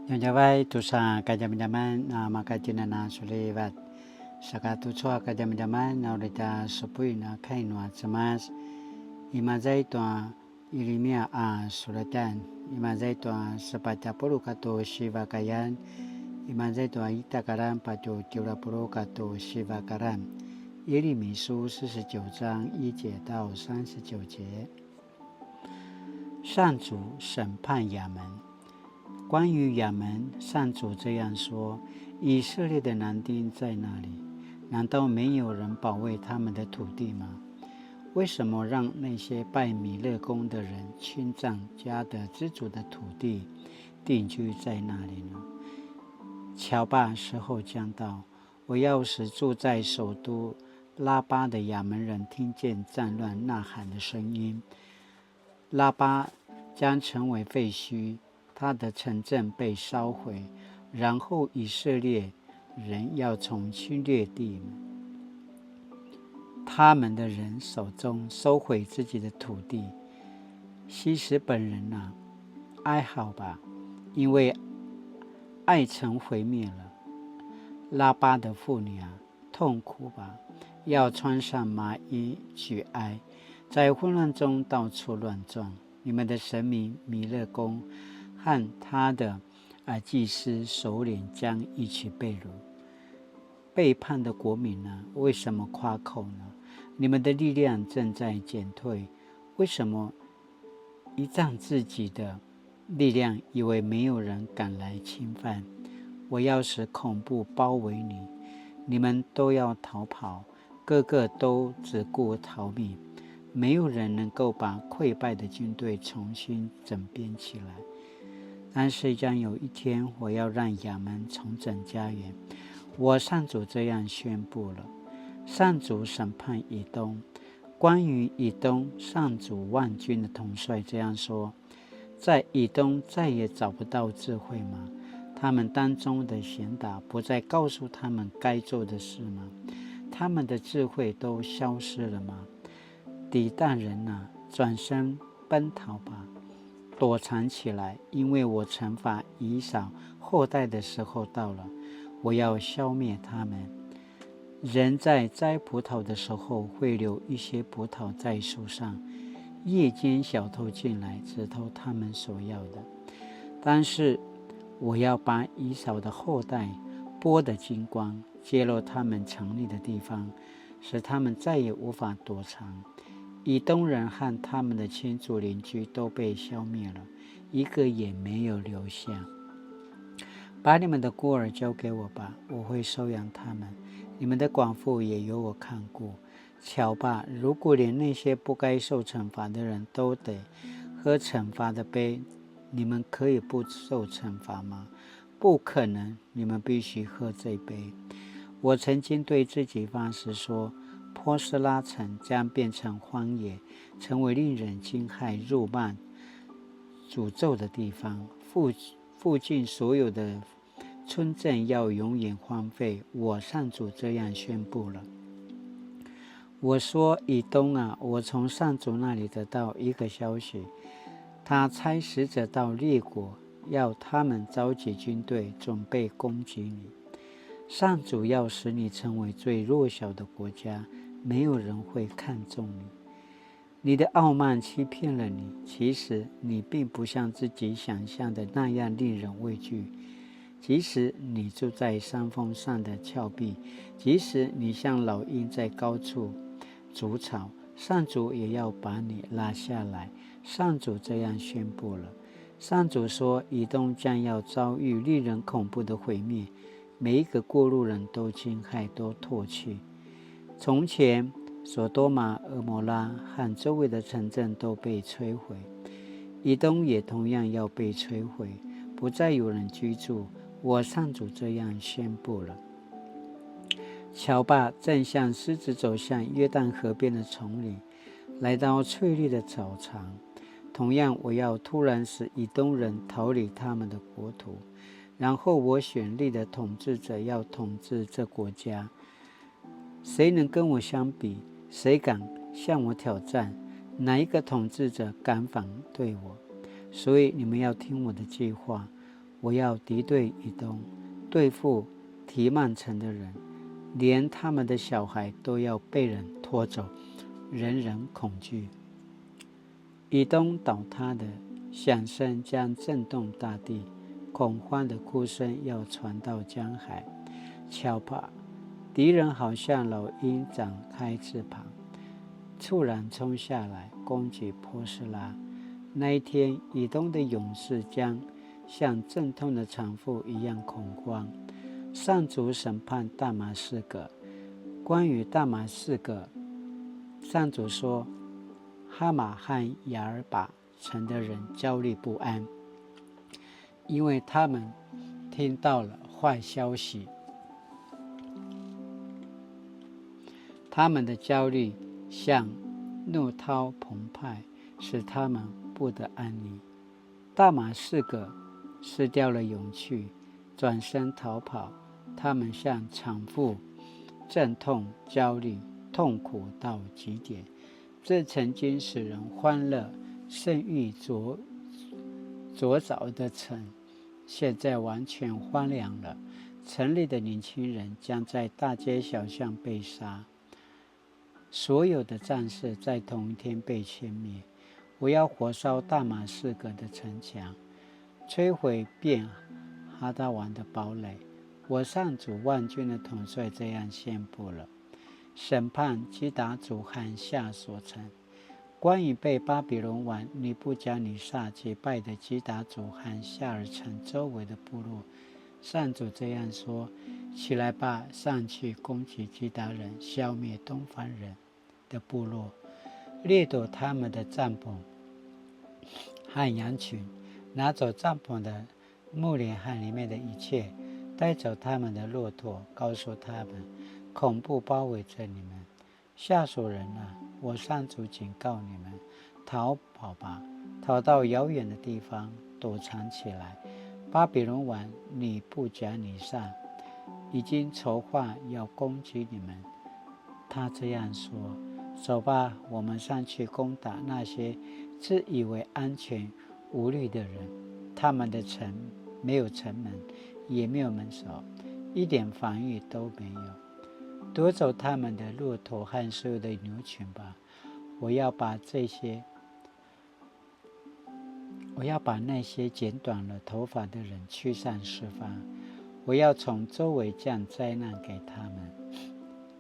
Yang jawai tusa kajam-jaman na makajina na sulivat. Saka tutsua kajam-jaman na urita supui na kainwa tsamas. Imazai tua Irimia a suratan. Imazai tua sepacapuru kato shiva kayan. Imazai tua itakaran pato tiurapuru kato shiva karan.耶利米书49章1节到39节。上主审判亚门。关于亚门，上主这样说：以色列的男丁在那里？难道没有人保卫他们的土地吗？为什么让那些拜米勒公的人侵占迦得之主的土地，定居在那里呢？瞧吧，时候将到，我要使住在首都拉巴的亚门人听见战乱呐喊的声音。拉巴将成为废墟，他的城镇被烧毁，然后以色列人要从侵略地他们的人手中收回自己的土地。西实本人啊，哀嚎吧，因为爱城毁灭了。拉巴的妇女啊，痛哭吧，要穿上麻衣举哀，在混乱中到处乱撞。你们的神明弥勒公和他的祭司首领将一起被掳。背叛的国民啊，为什么夸口呢？你们的力量正在减退，为什么依仗自己的力量，以为没有人敢来侵犯？我要使恐怖包围你，你们都要逃跑，个个都只顾逃命，没有人能够把溃败的军队重新整编起来。但是将有一天，我要让亚门重整家园。我上主这样宣布了。上主审判以东。关于以东，上主万军的统帅这样说：在以东再也找不到智慧吗？他们当中的贤达不再告诉他们该做的事吗？他们的智慧都消失了吗？底但人啊，转身奔逃吧，躲藏起来，因为我惩罚以扫后代的时候到了，我要消灭他们。人在摘葡萄的时候会留一些葡萄在树上，夜间小偷进来，只偷他们所要的。但是我要把以扫的后代剥得精光，揭露他们藏匿的地方，使他们再也无法躲藏。以东人和他们的亲族邻居都被消灭了，一个也没有留下。把你们的孤儿交给我吧，我会收养他们。你们的寡妇也由我看顾。瞧吧，如果连那些不该受惩罚的人都得喝惩罚的杯，你们可以不受惩罚吗？不可能，你们必须喝这杯。我曾经对自己发誓说，波斯拉城将变成荒野，成为令人惊骇、辱骂、诅咒的地方。附近所有的村镇要永远荒废。我上主这样宣布了。我说，以东啊，我从上主那里得到一个消息，他差使者到列国，要他们召集军队，准备攻击你。上主要使你成为最弱小的国家，没有人会看重你。你的傲慢欺骗了你，其实你并不像自己想象的那样令人畏惧。即使你住在山峰上的峭壁，即使你像老鹰在高处筑巢，上主也要把你拉下来。上主这样宣布了。上主说，以东将要遭遇令人恐怖的毁灭，每一个过路人都惊骇，都唾弃。从前索多玛、蛾摩拉和周围的城镇都被摧毁，以东也同样要被摧毁，不再有人居住。我上主这样宣布了。瞧吧，正像狮子走向约旦河边的丛林，来到翠绿的草场。同样，我要突然使以东人逃离他们的国土，然后我选立的统治者要统治这国家。谁能跟我相比？谁敢向我挑战？哪一个统治者敢反对我？所以你们要听我的计划。我要敌对以东，对付提曼城的人，连他们的小孩都要被人拖走，人人恐惧。以东倒塌的响声将震动大地，恐慌的哭声要传到江海。瞧吧，敌人好像老鹰展开翅膀，猝然冲下来攻击波斯拉。那一天，以东的勇士将像阵痛的产妇一样恐慌。上主审判大马士革。关于大马士革，上主说，哈马和亚尔巴城的人焦虑不安，因为他们听到了坏消息。他们的焦虑像怒涛澎湃，使他们不得安宁。大马士革失掉了勇气，转身逃跑。他们像产妇，阵痛、焦虑、痛苦到极点。这曾经使人欢乐、盛誉卓凿的城，现在完全荒凉了。城里的年轻人将在大街小巷被杀，所有的战士在同一天被歼灭。我要火烧大马士革的城墙，摧毁便哈达王的堡垒。我上主万军的统帅这样宣布了：审判基达族和夏所城。关于被巴比伦王尼布甲尼撒击败的基达族和夏尔城周围的部落，上主这样说：起来吧，上去攻击基达人，消灭东方人的部落，掠夺他们的帐篷和羊群，拿走帐篷的木帘和里面的一切，带走他们的骆驼，告诉他们，恐怖包围着你们，夏所人啊，我上主警告你们，逃跑吧，逃到遥远的地方躲藏起来。巴比伦王尼布甲尼撒已经筹划要攻击你们。他这样说：走吧，我们上去攻打那些自以为安全无虑的人。他们的城没有城门，也没有门首，一点防御都没有。夺走他们的骆驼和所有的牛群吧！我要把那些剪短了头发的人驱散释放。我要从周围降灾难给他们。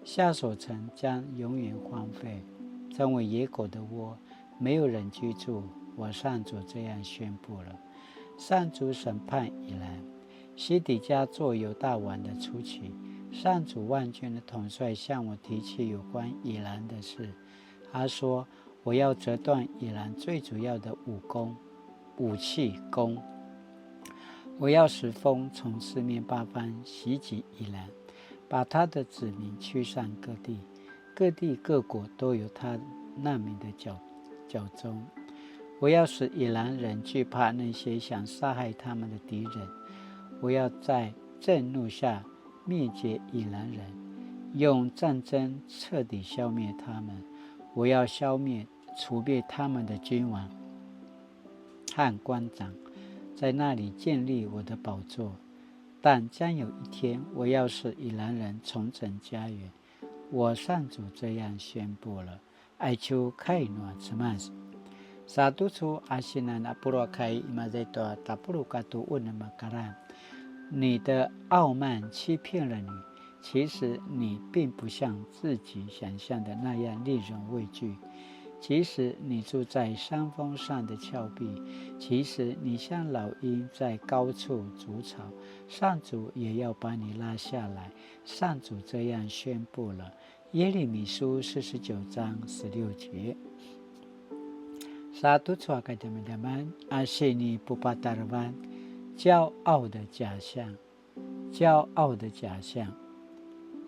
夏所城将永远荒废，成为野狗的窝，没有人居住。我上主这样宣布了。上主审判以兰。西底家做犹大王的初期，上主万军的统帅向我提起有关以兰的事。他说，我要折断以兰最主要的武器弓，我要使风从四面八方袭击以兰，把他的子民驱散各地，各地各国都有他难民的脚踪。我要使以兰人惧怕那些想杀害他们的敌人。我要在震怒下灭绝以兰人，用战争彻底消灭他们。我要除灭他们的君王和官长，在那里建立我的宝座。但将有一天，我要使以兰人重整家园。我上主这样宣布了。爱丘开诺兹曼斯萨杜楚阿西南阿布罗开伊马在多达布鲁卡图问了马卡兰。你的傲慢欺骗了你，其实你并不像自己想象的那样令人畏惧。即使你住在山峰上的峭壁，即使你像老鹰在高处筑巢，上主也要把你拉下来。上主这样宣布了。耶利米书49章16节。Satu suaka teman-teman, asini pupatarvan， 骄傲的假象，骄傲的假象。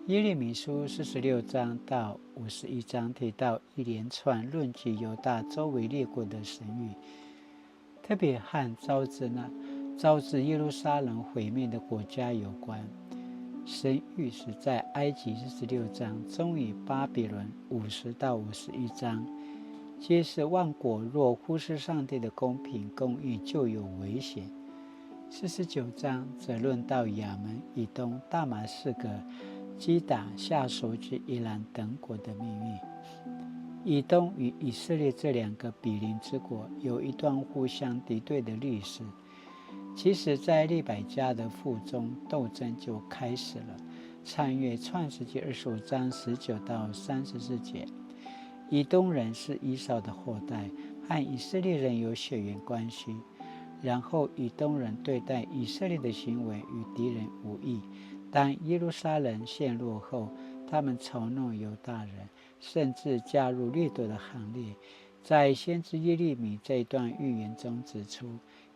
耶利米书46章到51章提到一连串论及犹大周围列国的神谕，特别和招致耶路撒冷毁灭的国家有关。神谕是在埃及46章，终于巴比伦50到51章，揭示万国若忽视上帝的公平公义就有危险。49章则论到亚门、以东、大马士革、击打下手之伊朗等国的命运。以东与以色列这两个毗邻之国有一段互相敌对的历史。其实在利百加的腹中，斗争就开始了。参阅创世纪25章19到34节。以东人是以扫的后代，和以色列人有血缘关系。然后以东人对待以色列的行为与敌人无异。当耶路撒冷陷落后，他们嘲弄犹大人，甚至加入掠夺的行列。在先知耶利米这一段预言中指出，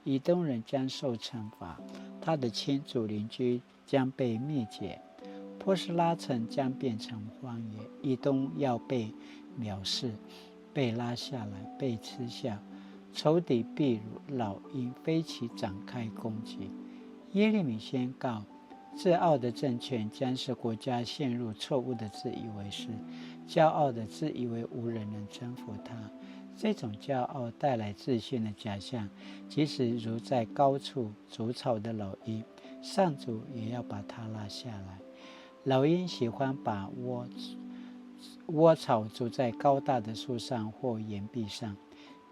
以东人将受惩罚，他的亲族邻居将被灭绝，波斯拉城将变成荒野，以东要被藐视，被拉下来，被嗤笑，仇敌必如老鹰飞起展开攻击。耶利米宣告，自傲的政权将使国家陷入错误的自以为是，骄傲的自以为无人能征服他。这种骄傲带来自信的假象，即使如在高处筑巢的老鹰，上主也要把它拉下来。老鹰喜欢把窝巢筑在高大的树上或岩壁上，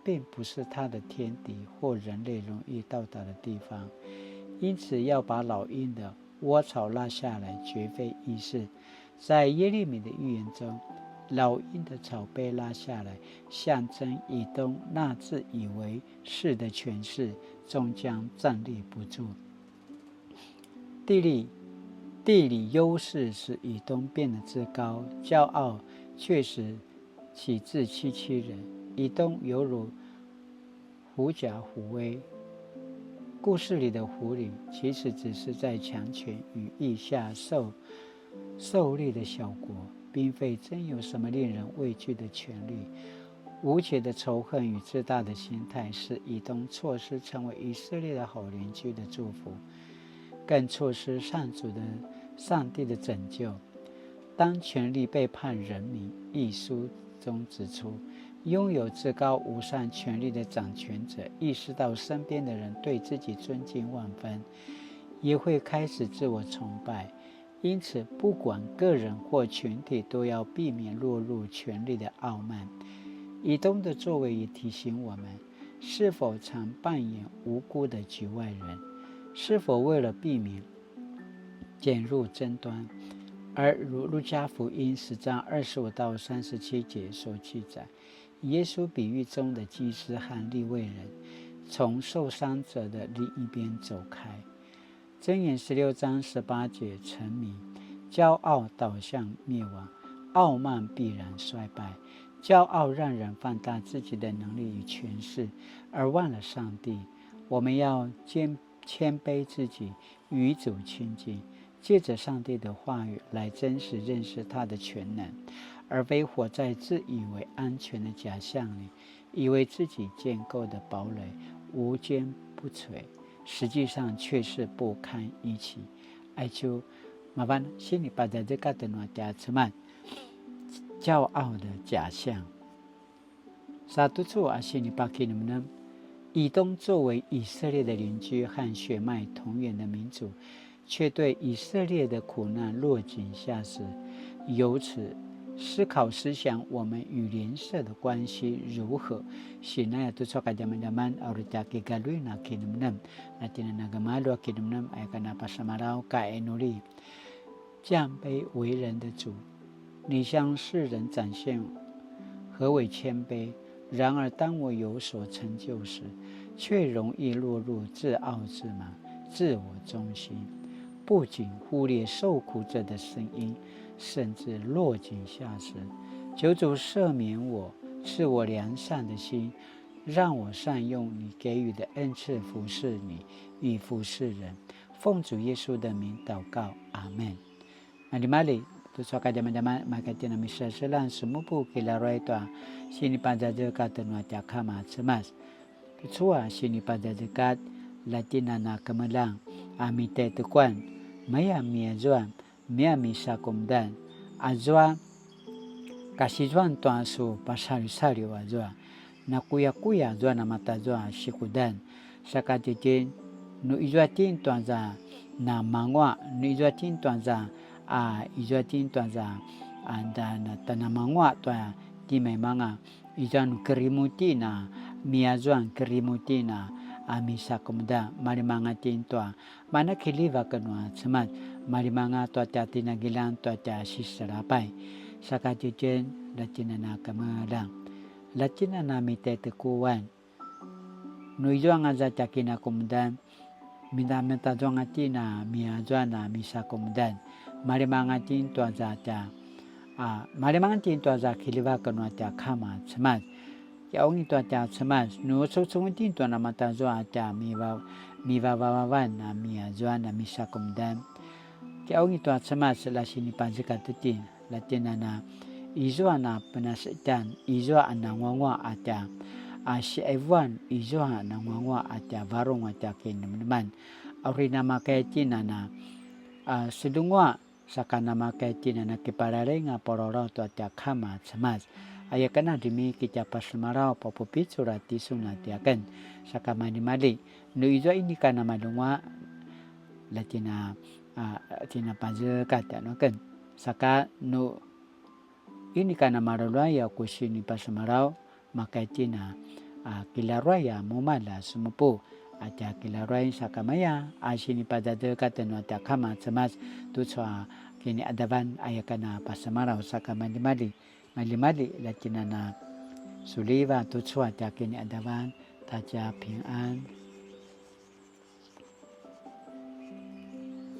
并不是它的天敌或人类容易到达的地方，因此要把老鹰的窝巢拉下来绝非易事。在耶利米的预言中，老鹰的巢被拉下来，象征以东那自以为是的权势终将站立不住。地理优势使以东变得自高，骄傲确实起自欺欺人。以东犹如狐假虎威，故事里的狐狸其实只是在强权与意下受力的小国，并非真有什么令人畏惧的权利。无解的仇恨与自大的心态使以东错失成为以色列的好邻居的祝福，更错失上帝的拯救。当权力背叛人民，一书中指出，拥有至高无上权力的掌权者意识到身边的人对自己尊敬万分，也会开始自我崇拜。因此不管个人或群体，都要避免落入权力的傲慢。以东的作为也提醒我们，是否常扮演无辜的局外人，是否为了避免卷入争端，而如路加福音10章25到37节所记载，耶稣比喻中的祭司和利未人从受伤者的另一边走开。箴言16章18节陈明，骄傲导向灭亡，傲慢必然衰败。骄傲让人放大自己的能力与权势，而忘了上帝。我们要谦卑自己，与主亲近，借着上帝的话语来真实认识他的全能，而非活在自以为安全的假象里，以为自己建构的堡垒无坚不摧，实际上却是不堪一击。爱就麻烦心里把这个的诺加吃慢骄傲的假象。Satu asini bagi teman-teman， 以东作为以色列的邻居和血脉同源的民族，却对以色列的苦难落井下石。由此思考思想我们与邻舍的关系如何。Sina tu soka zaman-zaman aurita kigalui na kinumnam na tinanagamalu kinumnam ay kanapasamaraw ka enuli。降卑为人的主，你向世人展现何为谦卑。然而当我有所成就时，却容易落入自傲自满、自我中心，不仅忽略受苦者的声音，甚至落井下石。求主赦免我，赐我良善的心，让我善用你给予的恩赐服侍你与服侍人。奉主耶稣的名祷告，阿们。Mali-mali tu soka zaman-zaman makatina misa selan sumupu kilaroy toa sini panjaja katenwa tiakama semas tua sini panjaja latina na kemelang amite tukuan maya miazuan mia misa kumdan azua kasizuan toa su pasari-sari wazua na kuya-kuya zua na mata zua sikudan sakatitin nu izua tin tuan za na mangwa nu izua tin tuan za izua tin tuan za anda na tanah mangwa tua ti memang izan kerimuti na miazuan kerimuti na misa komda marimanga tin tua mana kiliva kenua semat marimanga tua ti nagilan tua tia sisarapai sakatujen lacina na kamala lacina na mite tekuan nu izua ngaza cakina komdan minta menta zonga tina miazuan misa komdan marimanga tin tua za tia marimanga tin tua za kiliva kenua tia kama semat ya ongi tua tia semas nu so tin tua na mata zoa tia miva vavan na mia zoa na misa komdan ya ongi tua semas la sini panjika tutin latina na izoa na penasitan izoa na ngwa atia si evan izoa na ngwa atia varong atia kineman aurina makaitina na sedungwa sakana makaitina na kipararenga pororo tua tia kama semas ayakana demi kita pasmarau popopit surati sunatiakan saka mali nu izo ini kana malungwa latina tina panze kata no kan saka nu ini kana marulwa ya kusini pasmarau makaitina kilarwaya momala sumupu atia kilarwaya saka maya asini padade kata no atia kama semas tu soa kini adavan ayakana pasmarau saka mali latina na suliva tutsua tia kini adavan taja ping an